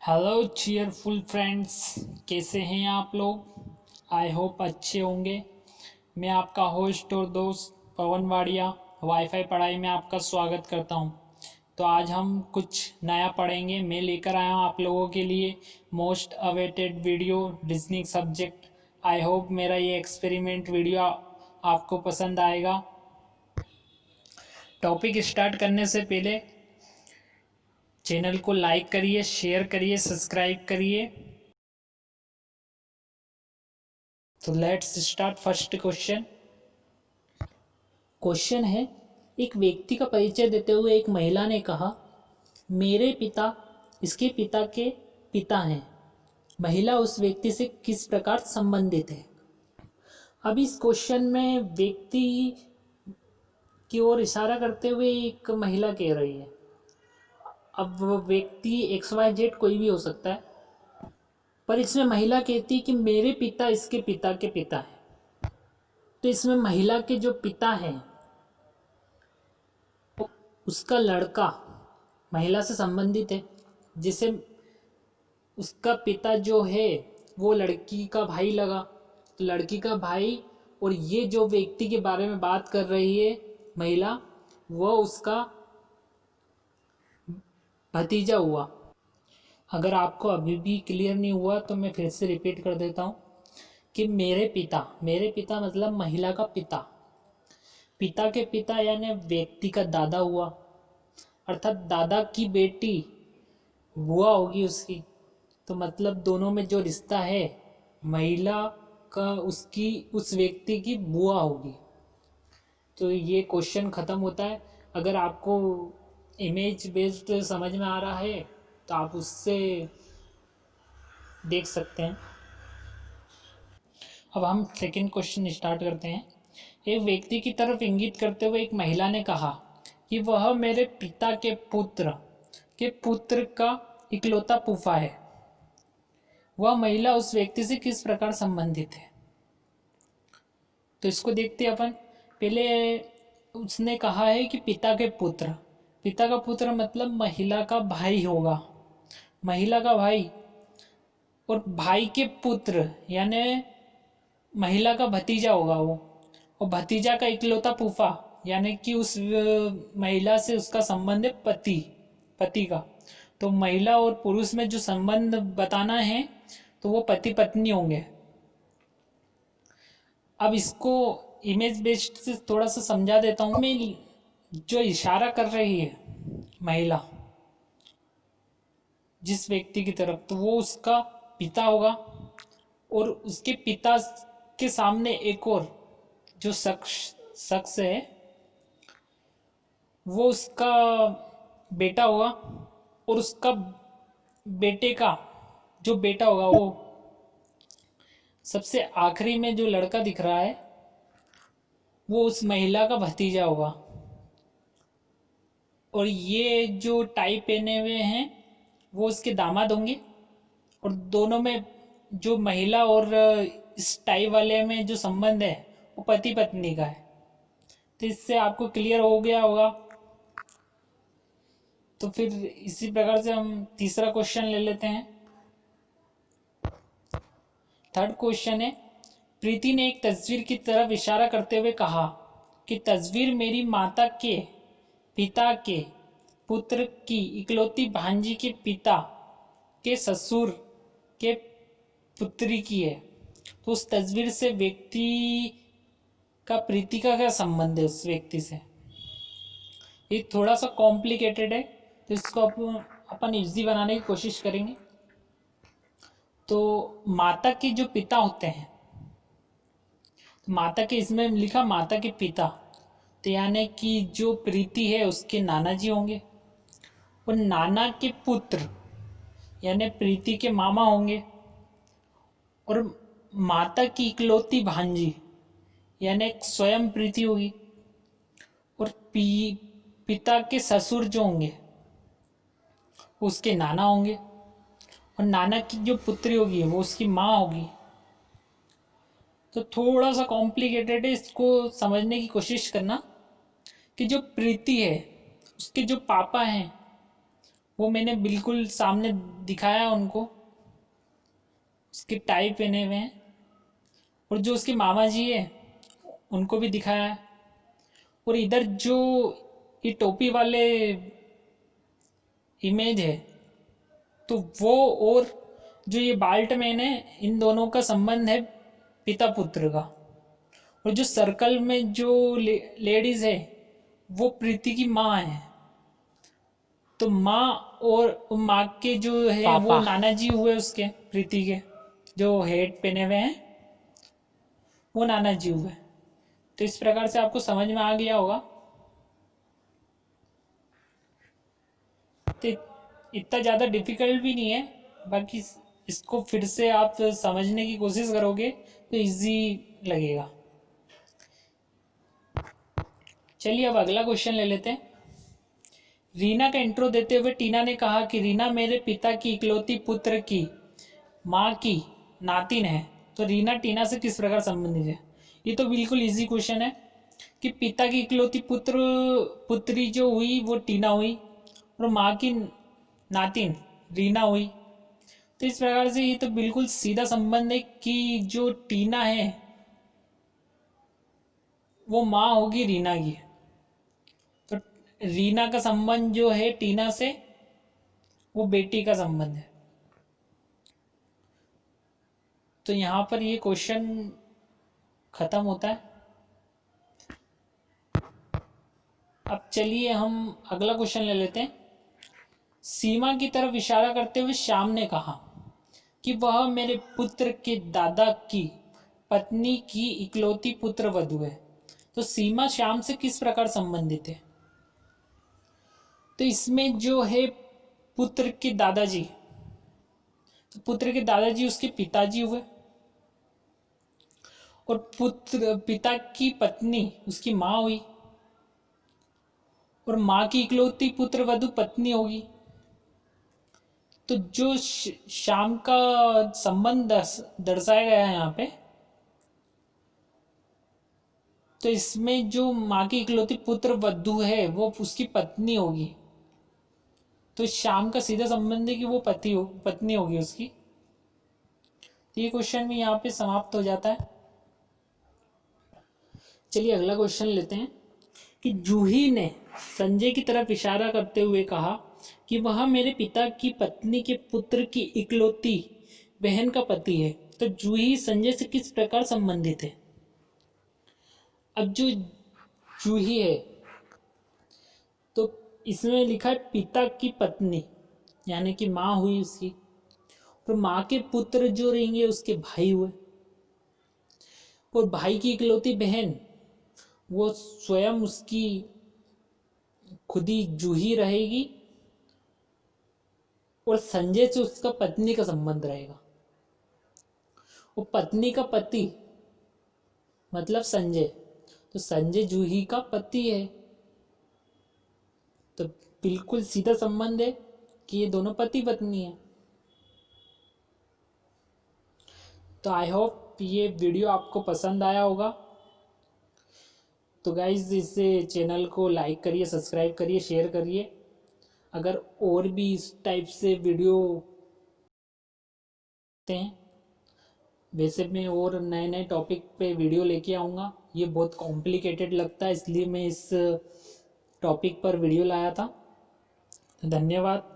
Hello cheerful friends, कैसे हैं आप लोग। आई होप अच्छे होंगे। मैं आपका होस्ट और दोस्त पवन वाडिया वाईफाई पढ़ाई में आपका स्वागत करता हूं। तो आज हम कुछ नया पढ़ेंगे। मैं लेकर आया हूं आप लोगों के लिए most awaited video reasoning subject. I hope मेरा ये एक्सपेरिमेंट वीडियो आपको पसंद आएगा। टॉपिक स्टार्ट करने से पहले चैनल को लाइक करिए, शेयर करिए, सब्सक्राइब करिए। तो let's start first question. Question है, एक व्यक्ति का परिचय देते हुए एक महिला ने कहा, मेरे पिता इसके पिता के पिता हैं। महिला उस व्यक्ति से किस प्रकार संबंधित है। अब इस क्वेश्चन में व्यक्ति की ओर इशारा करते हुए एक महिला कह रही है। अब वो व्यक्ति XYZ कोई भी हो सकता है, पर इसमें महिला कहती है कि मेरे पिता इसके पिता के पिता हैं। तो इसमें महिला के जो पिता हैं उसका लड़का महिला से संबंधित है, जिसे उसका पिता जो है वो लड़की का भाई लगा। तो लड़की का भाई और ये जो व्यक्ति के बारे में बात कर रही है महिला, वो उसका भतीजा हुआ। अगर आपको अभी भी क्लियर नहीं हुआ तो मैं फिर से रिपीट कर देता हूँ कि मेरे पिता मतलब महिला का पिता, पिता के पिता यानी व्यक्ति का दादा हुआ, अर्थात दादा की बेटी बुआ होगी उसकी। तो मतलब दोनों में जो रिश्ता है महिला का उसकी उस व्यक्ति की बुआ होगी। तो ये क्वेश्चन ख़त्म होता है। अगर आपको इमेज बेस्ड समझ में आ रहा है तो आप उससे देख सकते हैं। अब हम सेकंड क्वेश्चन स्टार्ट करते हैं। एक व्यक्ति की तरफ इंगित करते हुए एक महिला ने कहा कि वह मेरे पिता के पुत्र का इकलौता फूफा है। वह महिला उस व्यक्ति से किस प्रकार संबंधित है। तो इसको देखते हैं अपन। पहले उसने कहा है कि पिता का पुत्र मतलब महिला का भाई होगा, महिला का भाई, और भाई के पुत्र यानी महिला का भतीजा होगा वो, और भतीजा का इकलौता फूफा यानी कि उस महिला से उसका संबंध है पति का। तो महिला और पुरुष में जो संबंध बताना है तो वो पति पत्नी होंगे। अब इसको इमेज बेस्ड से थोड़ा सा समझा देता हूँ मैं। जो इशारा कर रही है महिला जिस व्यक्ति की तरफ, तो वो उसका पिता होगा, और उसके पिता के सामने एक और जो शख्स है वो उसका बेटा होगा, और उसका बेटे का जो बेटा होगा वो सबसे आखिरी में जो लड़का दिख रहा है वो उस महिला का भतीजा होगा। और ये जो टाई पहने हुए हैं वो उसके दामाद होंगे, और दोनों में जो महिला और इस टाई वाले में जो संबंध है वो पति पत्नी का है। तो इससे आपको क्लियर हो गया होगा। तो फिर इसी प्रकार से हम तीसरा क्वेश्चन ले लेते हैं। थर्ड क्वेश्चन है, प्रीति ने एक तस्वीर की तरफ इशारा करते हुए कहा कि तस्वीर मेरी माता के पिता के पुत्र की इकलौती भांजी के पिता के ससुर के पुत्री की है। तो उस तस्वीर से व्यक्ति का प्रीति का क्या संबंध है उस व्यक्ति से। ये थोड़ा सा कॉम्प्लिकेटेड है, तो इसको अपन इजी बनाने की कोशिश करेंगे। तो माता के जो पिता होते हैं, तो माता के इसमें लिखा माता के पिता, तो यानी कि जो प्रीति है उसके नाना जी होंगे, और नाना के पुत्र यानी प्रीति के मामा होंगे, और माता की इकलौती भांजी यानी स्वयं प्रीति होगी, और पिता के ससुर जो होंगे उसके नाना होंगे, और नाना की जो पुत्री होगी वो उसकी माँ होगी। तो थोड़ा सा कॉम्प्लिकेटेड है, इसको समझने की कोशिश करना कि जो प्रीति है उसके जो पापा हैं वो मैंने बिल्कुल सामने दिखाया उनको, उसके टाई पहने हुए हैं। और जो उसके मामा जी है उनको भी दिखाया है। और इधर जो ये टोपी वाले इमेज है तो वो, और जो ये बाल्टमैन है, इन दोनों का संबंध है पिता पुत्र का। और जो सर्कल में जो लेडीज है वो प्रीति की माँ है। तो माँ और माँ के जो है वो पापा। नाना जी हुए उसके, प्रीति के जो हेड पहने हुए हैं वो नाना जी हुए। तो इस प्रकार से आपको समझ में आ गया होगा। तो इतना ज़्यादा डिफिकल्ट भी नहीं है, बाकी इसको फिर से आप समझने की कोशिश करोगे तो इजी लगेगा। चलिए अब अगला क्वेश्चन ले लेते हैं। रीना का इंट्रो देते हुए टीना ने कहा कि रीना मेरे पिता की इकलौती पुत्र की माँ की नातिन है। तो रीना टीना से किस प्रकार संबंधित है? ये तो बिल्कुल इजी क्वेश्चन है कि पिता की इकलौती पुत्री जो हुई वो टीना हुई, और माँ की नातिन रीना हुई। तो इस प्रकार से ये तो बिल्कुल सीधा संबंध है कि जो टीना है वो माँ होगी रीना की। तो रीना का संबंध जो है टीना से वो बेटी का संबंध है। तो यहाँ पर ये क्वेश्चन खत्म होता है। अब चलिए हम अगला क्वेश्चन ले लेते हैं। सीमा की तरफ इशारा करते हुए श्याम ने कहा कि वह मेरे पुत्र के दादा की पत्नी की इकलौती पुत्र वधू है। तो सीमा श्याम से किस प्रकार संबंधित है? तो इसमें जो है पुत्र के दादाजी, तो पुत्र के दादाजी उसके पिताजी हुए, और पुत्र पिता की पत्नी उसकी माँ हुई, और माँ की इकलौती पुत्र वधू पत्नी होगी। तो जो श्याम का संबंध दर्शाया गया है यहाँ पे, तो इसमें जो माँ की इकलौती पुत्र वधू है वो उसकी पत्नी होगी। तो श्याम का सीधा संबंध है कि वो पत्नी होगी उसकी। तो ये क्वेश्चन भी यहाँ पे समाप्त हो जाता है। चलिए अगला क्वेश्चन लेते हैं कि जूही ने संजय की तरफ इशारा करते हुए कहा कि वह मेरे पिता की पत्नी के पुत्र की इकलौती बहन का पति है। तो जूही संजय से किस प्रकार संबंधित है? अब जो जूही है तो इसमें लिखा है पिता की पत्नी, यानी कि माँ हुई उसकी, और माँ के पुत्र जो रहेंगे उसके भाई हुए, और भाई की इकलौती बहन वो स्वयं उसकी खुद ही जूही रहेगी, और संजय से उसका पत्नी का संबंध रहेगा। वो पत्नी का पति मतलब संजय, तो संजय जूही का पति है। तो बिल्कुल सीधा संबंध है कि ये दोनों पति पत्नी है। तो आई होप ये वीडियो आपको पसंद आया होगा। तो गाइज इस चैनल को लाइक करिए, सब्सक्राइब करिए, शेयर करिए। अगर और भी इस टाइप से वीडियो हैं, वैसे मैं और नए नए टॉपिक पे वीडियो लेके आऊँगा। ये बहुत कॉम्प्लिकेटेड लगता है इसलिए मैं इस टॉपिक पर वीडियो लाया था। धन्यवाद।